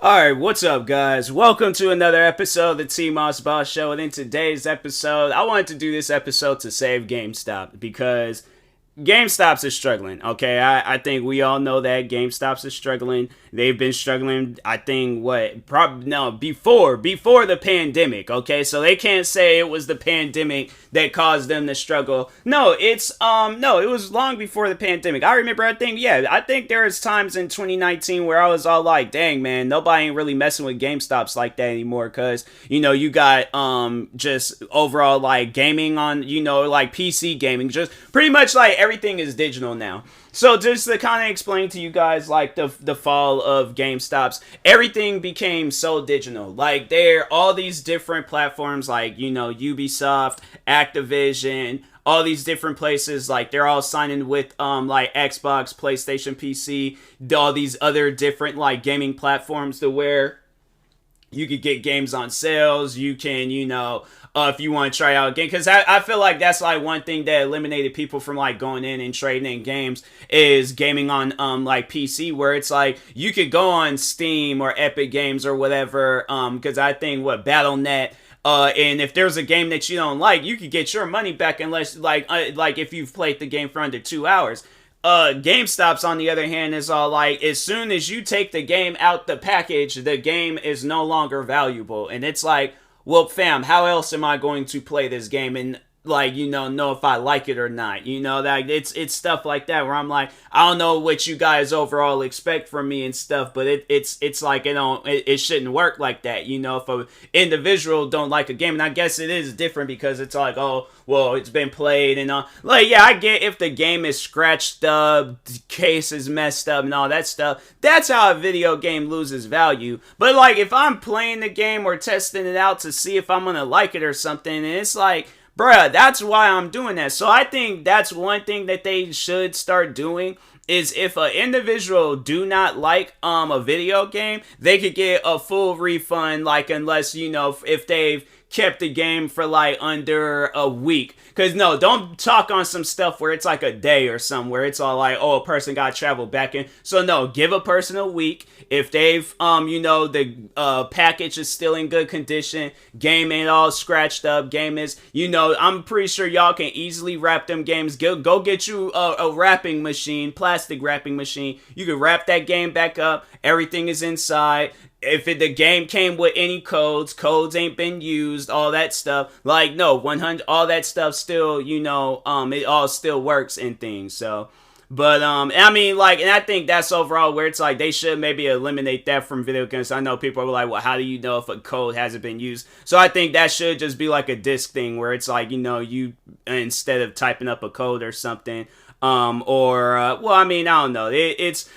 Alright, what's up, guys? Welcome to another episode of the TMossBoss Show. And in today's episode, I wanted to do this episode to save GameStop because GameStops is struggling. Okay, I think we all know that GameStops is struggling. They've been struggling. I think probably no before the pandemic. Okay, so they can't say it was the pandemic that caused them to struggle. No, no, it was long before the pandemic. I remember. I think there was times in 2019 where I was all like, "Dang, man, nobody ain't really messing with GameStops like that anymore." Because you got just overall like gaming on like PC gaming, just pretty much like everything is digital now. So just to kind of explain to you guys like the fall of GameStops, everything became so digital. Like there are all these different platforms like Ubisoft, Activision, all these different places, like they're all signing with like Xbox, PlayStation, PC, all these other different like gaming platforms to where you could get games on sales. You can, if you want to try out a game, because I feel like that's like one thing that eliminated people from like going in and trading in games is gaming on like PC, where it's like you could go on Steam or Epic Games or whatever. Because I think Battle.net. And if there's a game that you don't like, you could get your money back unless like if you've played the game for under 2 hours. GameStops on the other hand is all like, as soon as you take the game out the package, the game is no longer valuable. And it's like, well, fam, how else am I going to play this game and like know if I like it or not? That it's stuff like that where I'm like, I don't know what you guys overall expect from me and stuff, but it's like it shouldn't work like that. If a individual don't like a game, and I guess it is different because it's like, oh well, it's been played and like, yeah, I get if the game is scratched up, the case is messed up and all that stuff. That's how a video game loses value. But like if I'm playing the game or testing it out to see if I'm gonna like it or something, and it's like, bruh, that's why I'm doing that. So I think that's one thing that they should start doing is if an individual do not like a video game, they could get a full refund, like unless if they've kept the game for like under a week. Because no, don't talk on some stuff where it's like a day or something where it's all like, oh, a person got traveled back in. So no, give a person a week. If they've the package is still in good condition, game ain't all scratched up, game is, I'm pretty sure y'all can easily wrap them games. Go get you a wrapping machine, plastic wrapping machine. You can wrap that game back up. Everything is inside. If the game came with any codes ain't been used, all that stuff, like no 100, all that stuff still, it all still works and things. So but I mean, like, and I think that's overall where it's like they should maybe eliminate that from video games. I know people are like, well, how do you know if a code hasn't been used? So I think that should just be like a disc thing where it's like, you instead of typing up a code or something, well, I mean, I don't know.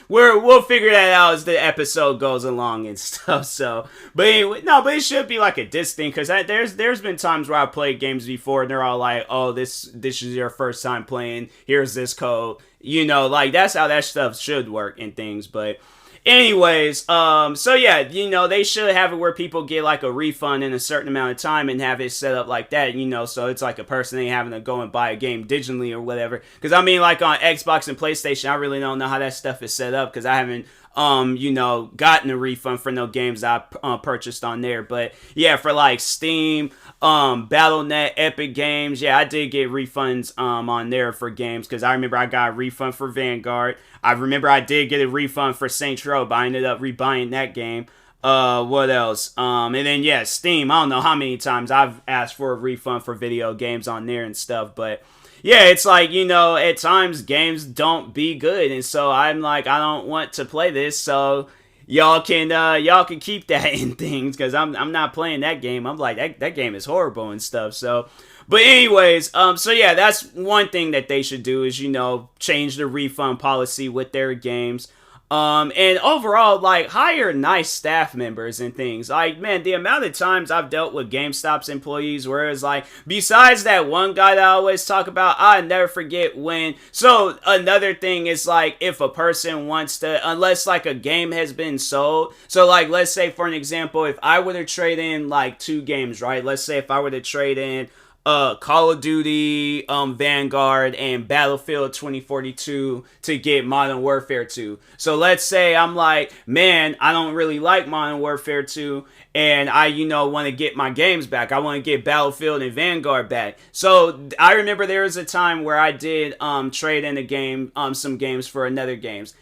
We'll figure that out as the episode goes along and stuff. So, but anyway, no, but it should be like a disc thing because there's been times where I played games before and they're all like, oh, this is your first time playing. Here's this code. Like that's how that stuff should work and things. But anyways, so yeah, they should have it where people get like a refund in a certain amount of time and have it set up like that, so it's like a person ain't having to go and buy a game digitally or whatever. Because I mean, like on Xbox and PlayStation, I really don't know how that stuff is set up because I haven't gotten a refund for no games I purchased on there. But yeah, for like Steam, Battle.net, Epic Games, yeah, I did get refunds on there for games because I remember I got a refund for Vanguard. I remember I did get a refund for Saints Row, but I ended up rebuying that game. What else? And then yeah, Steam. I don't know how many times I've asked for a refund for video games on there and stuff, but yeah, it's like, at times games don't be good, and so I'm like, I don't want to play this, so y'all can keep that in things, because I'm not playing that game. I'm like, that game is horrible and stuff, so. But anyways, so yeah, that's one thing that they should do is, change the refund policy with their games. And overall, like, hire nice staff members and things. Like, man, the amount of times I've dealt with GameStop's employees where it's like, besides that one guy that I always talk about, I never forget when. So, another thing is, like, if a person wants to, unless, like, a game has been sold. So, like, let's say, for an example, if I were to trade in, like, 2 games, right? Let's say if I were to trade in Call of Duty, Vanguard, and Battlefield 2042 to get Modern Warfare 2. So let's say I'm like, man, I don't really like Modern Warfare 2, and I, want to get my games back. I want to get Battlefield and Vanguard back. So I remember there was a time where I did trade in a game, some games for another games.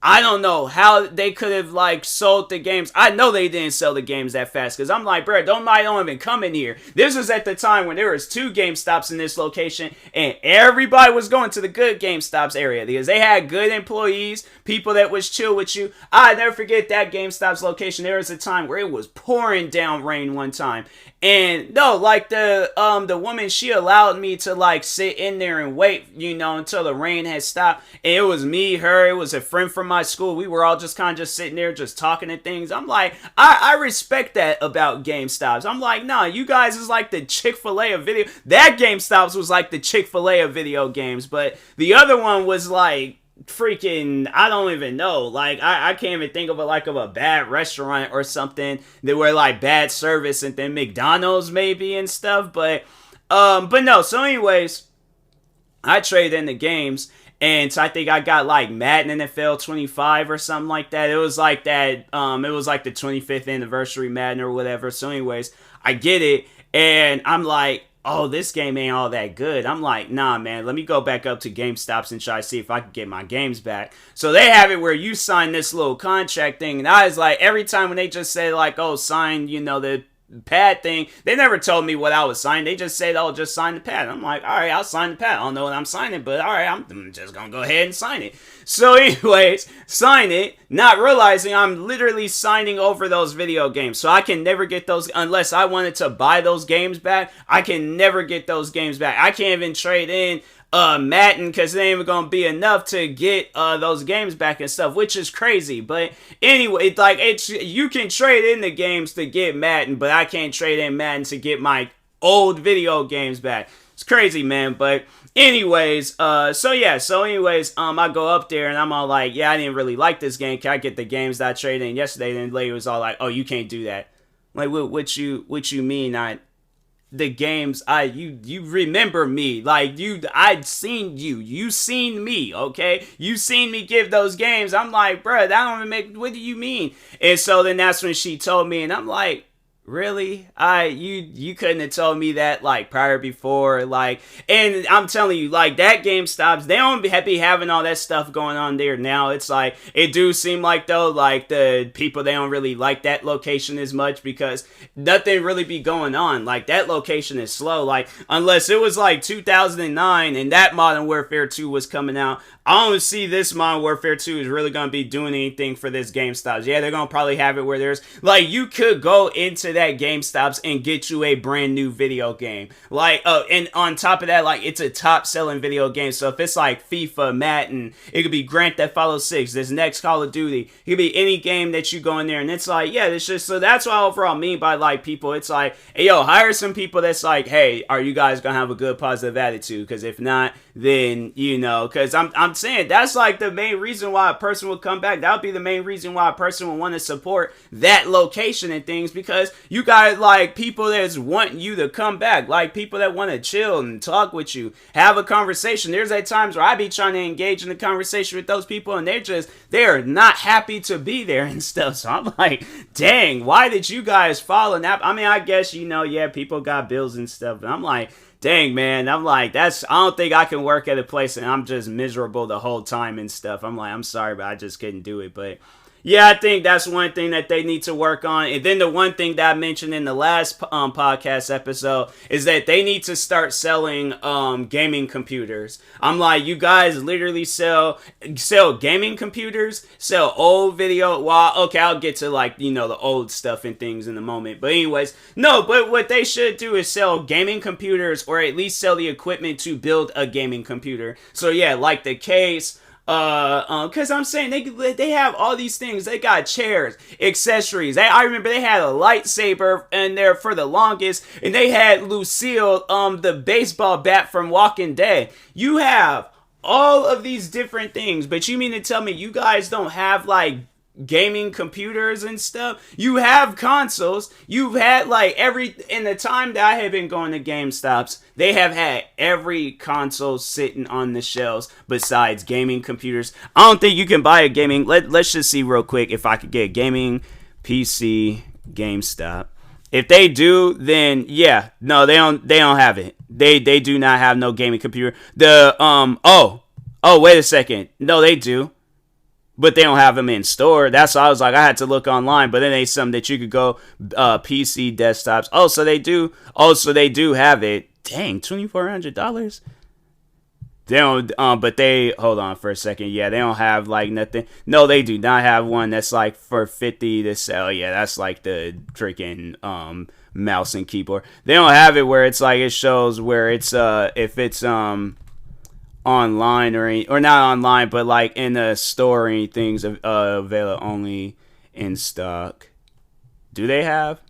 I don't know how they could have sold the games. I know they didn't sell the games that fast because I'm like, bro, don't even come in here. This was at the time when there was 2 GameStops in this location and everybody was going to the good GameStops area because they had good employees, people that was chill with you. I never forget that GameStop's location. There was a time where it was pouring down rain one time. And no, the woman, she allowed me to sit in there and wait, until the rain had stopped. And it was me, her, it was a friend from my school. We were all just kind of just sitting there, just talking and things. I'm like, I respect that about GameStops. I'm like, nah, you guys is like the Chick-fil-A of video. That GameStops was like the Chick-fil-A of video games, but the other one was like freaking, I don't even know. I can't even think of a bad restaurant or something that were bad service, and then McDonald's maybe and stuff. But no. So anyways, I traded in the games. And so I think I got Madden NFL 25 or something like that. It was like that. It was the 25th anniversary Madden or whatever. So anyways, I get it. And I'm like, oh, this game ain't all that good. I'm like, nah, man, let me go back up to GameStops and try to see if I can get my games back. So they have it where you sign this little contract thing. And I was like, every time when they just say oh, sign, the pad thing, they never told me what I was signing. They just said, oh, just sign the pad. I'm like, all right, I'll sign the pad. I don't know what I'm signing, but all right, I'm just gonna go ahead and sign it. So anyways, sign it, not realizing I'm literally signing over those video games. So I can never get those unless I wanted to buy those games back. I can never get those games back. I can't even trade in Madden because it ain't even gonna be enough to get those games back and stuff, which is crazy. But anyway, you can trade in the games to get Madden, but I can't trade in Madden to get my old video games back. It's crazy, man. But anyways, I go up there and I'm all like, yeah, I didn't really like this game. Can I get the games that I traded in yesterday? And then later was all like, oh, you can't do that. Like, what you mean? The games, you remember me, I'd seen you seen me, okay, you seen me give those games. I'm like, bruh, that don't even make, what do you mean? And so then that's when she told me, and I'm like, really? You couldn't have told me that prior before, and I'm telling you, that GameStops, they don't be having all that stuff going on there now. It's it do seem though, the people, they don't really like that location as much because nothing really be going on. That location is slow, unless it was 2009 and that Modern Warfare 2 was coming out. I don't see this Modern Warfare 2 is really going to be doing anything for this GameStops. Yeah, they're going to probably have it where there's, you could go into that GameStops and get you a brand new video game. And on top of that, it's a top selling video game. So if it's FIFA, Madden, it could be Grand Theft Auto 6, this next Call of Duty. It could be any game that you go in there and it's yeah, it's just, so that's what I overall mean by people. It's hey, yo, hire some people that's hey, are you guys going to have a good positive attitude? Because if not, then, because I'm saying that's the main reason why a person would come back. That would be the main reason why a person would want to support that location and things, because you got people that's wanting you to come back, people that want to chill and talk with you, have a conversation. There's times where I be trying to engage in the conversation with those people and they're not happy to be there and stuff. So I'm like, dang, why did you guys follow that? I mean, I guess, yeah, people got bills and stuff, but I'm like, dang, man, I'm I don't think I can work at a place and I'm just miserable the whole time and stuff. I'm like, I'm sorry, but I just couldn't do it. But yeah, I think that's one thing that they need to work on. And then the one thing that I mentioned in the last podcast episode is that they need to start selling gaming computers. I'm like, you guys literally sell gaming computers, sell old video. Well, okay, I'll get to the old stuff and things in a moment. But anyways, no, but what they should do is sell gaming computers, or at least sell the equipment to build a gaming computer. So yeah, the case, because I'm saying they have all these things. They got chairs, accessories. I remember they had a lightsaber in there for the longest, and they had Lucille, the baseball bat from Walking Dead. You have all of these different things, but you mean to tell me you guys don't have gaming computers and stuff. You have consoles. You've had like in the time that I have been going to GameStops, they have had every console sitting on the shelves besides gaming computers. I don't think you can buy a gaming. Let's just see real quick if I could get gaming PC GameStop. If they do, then yeah, no, they don't have it. They do not have no gaming computer. Wait a second. No, they do. But they don't have them in store. That's why I was like, I had to look online. But then they some that you could go PC desktops. Oh, so they do. Oh, so they do have it. Dang, $2,400. They don't. But they hold on for a second. Yeah, they don't have like nothing. No, they do not have one that's like for $50 to sell. Yeah, that's like the freaking mouse and keyboard. They don't have it where it's like it shows where it's if it's online or not online, but like in the store or anything's available only in stock. Do they have?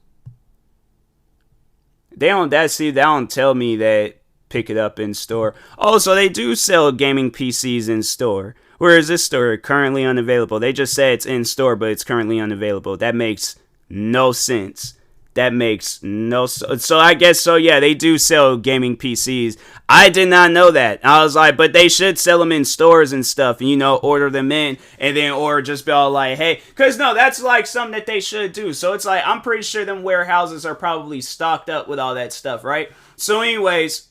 They don't. They don't tell me that pick it up in store. Oh, so they do sell gaming PCs in store. Where is this store currently unavailable? They just say it's in store, but it's currently unavailable. That makes no sense. That makes no sense. So I guess so. Yeah, they do sell gaming PCs. I did not know that. I was like, but they should sell them in stores and stuff. And, order them in and then or just be all like, hey, because no, that's like something that they should do. So it's like I'm pretty sure them warehouses are probably stocked up with all that stuff, right? So, anyways.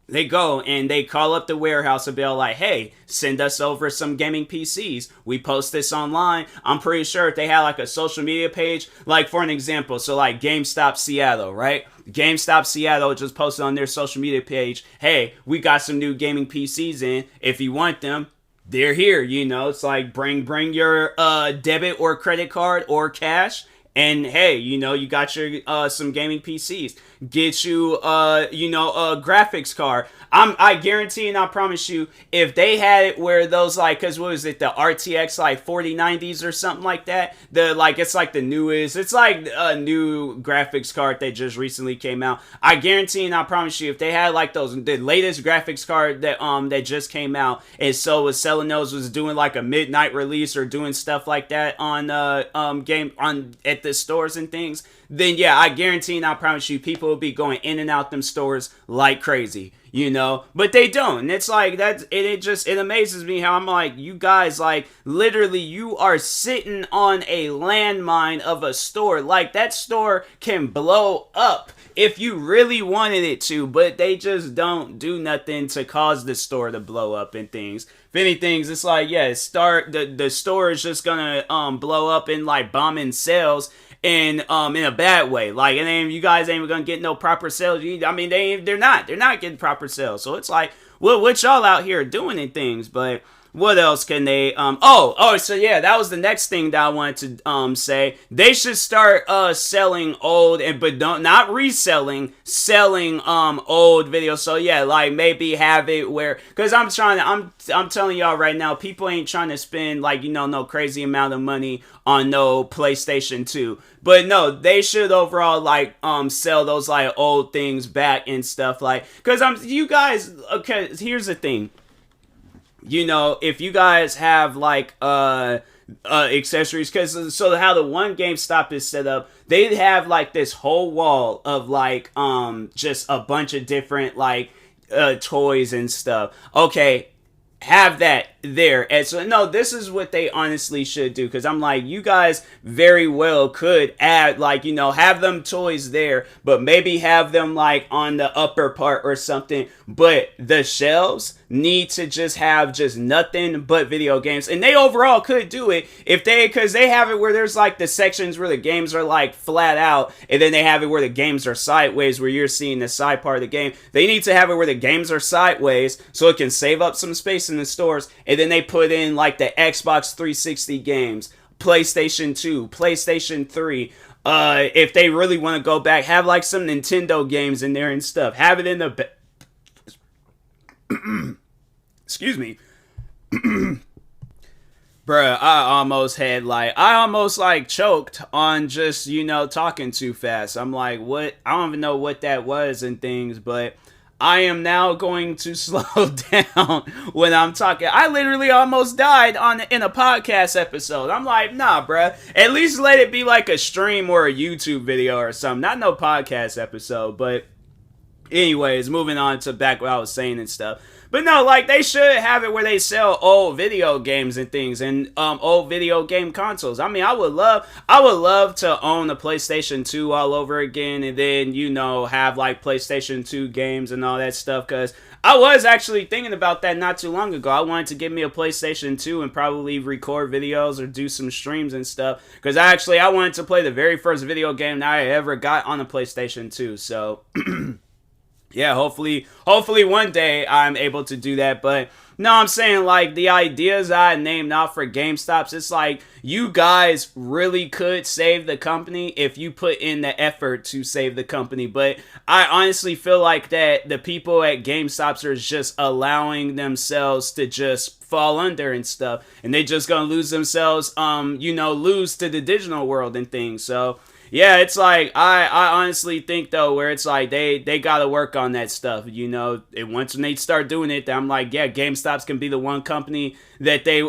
They go and they call up the warehouse and be like, hey, send us over some gaming PCs. We post this online. I'm pretty sure if they had like a social media page, like for an example, so like GameStop Seattle, right? GameStop Seattle just posted on their social media page, hey, we got some new gaming PCs in. If you want them, they're here. It's like bring your debit or credit card or cash. And hey, you got your some gaming PCs. Get you a graphics card. I guarantee and I promise you, if they had it where those like, cause what was it, the RTX like 4090s or something like that? It's like the newest. It's like a new graphics card that just recently came out. I guarantee and I promise you, if they had like the latest graphics card that just came out, and so was selling those, was doing like a midnight release or doing stuff like that on at the stores and things, then yeah, I guarantee and I promise you, people will be going in and out them stores like crazy, but they don't. And it's like that. It amazes me how I'm like, you guys, like literally, you are sitting on a landmine of a store. Like that store can blow up if you really wanted it to, but they just don't do nothing to cause the store to blow up and things. If anything, it's like, yeah, the store is just gonna blow up and like bombing sales in a bad way. Like, and then you guys ain't even gonna get no proper sales. They're not getting proper sales. So it's like, what y'all out here doing and things, but what else can they so yeah, that was the next thing that I wanted to say. They should start selling old not reselling, selling old videos. So yeah, like maybe have it where, because I'm telling y'all right now, people ain't trying to spend like no crazy amount of money on no PlayStation 2. But no, they should overall like sell those like old things back and stuff, like, because you guys, okay, here's the thing. If you guys have like accessories, because so how the one GameStop is set up, they have like this whole wall of like just a bunch of different like toys and stuff. Okay, have that there. And so no, this is what they honestly should do, because I'm like, you guys very well could add like have them toys there, but maybe have them like on the upper part or something, but the shelves need to just have just nothing but video games. And they overall could do it because they have it where there's like the sections where the games are like flat out, and then they have it where the games are sideways, where you're seeing the side part of the game. They need to have it where the games are sideways so it can save up some space in the stores. And then they put in like the Xbox 360 games, PlayStation 2, PlayStation 3. If they really want to go back, have like some Nintendo games in there and stuff. Have it in the excuse me. Bruh, I almost choked on just, talking too fast. I'm like, what? I don't even know what that was and things, but I am now going to slow down when I'm talking. I literally almost died in a podcast episode. I'm like, nah, bruh. At least let it be like a stream or a YouTube video or something. Not no podcast episode. But anyways, moving on to back what I was saying and stuff. But no, like, they should have it where they sell old video games and things, and old video game consoles. I mean, I would love to own a PlayStation 2 all over again, and then, you know, have like PlayStation 2 games and all that stuff, because I was actually thinking about that not too long ago. I wanted to get me a PlayStation 2 and probably record videos or do some streams and stuff, because I wanted to play the very first video game that I ever got on a PlayStation 2, so... Yeah, hopefully one day I'm able to do that. But no, I'm saying, like, the ideas I named out for GameStops, it's like, you guys really could save the company if you put in the effort to save the company. But I honestly feel like that the people at GameStops are just allowing themselves to just fall under and stuff. And they just gonna lose themselves, lose to the digital world and things. So... yeah, it's like, I honestly think, though, where it's like, they gotta work on that stuff, you know, and once when they start doing it, I'm like, yeah, GameStops can be the one company that they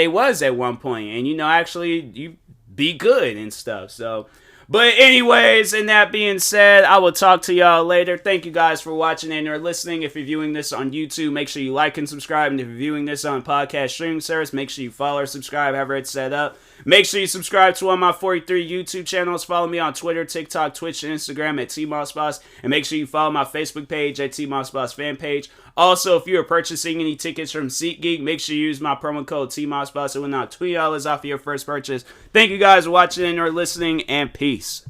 was at one point, and, you know, actually, you be good and stuff, so... but anyways, and that being said, I will talk to y'all later. Thank you guys for watching and or listening. If you're viewing this on YouTube, make sure you like and subscribe. And if you're viewing this on podcast streaming service, make sure you follow or subscribe, however it's set up. Make sure you subscribe to one of my 43 YouTube channels. Follow me on Twitter, TikTok, Twitch, and Instagram at TMossBoss. And make sure you follow my Facebook page at TMossBoss fan page. Also, if you are purchasing any tickets from SeatGeek, make sure you use my promo code TMossBoss. It will knock $20 off of your first purchase. Thank you guys for watching or listening, and peace.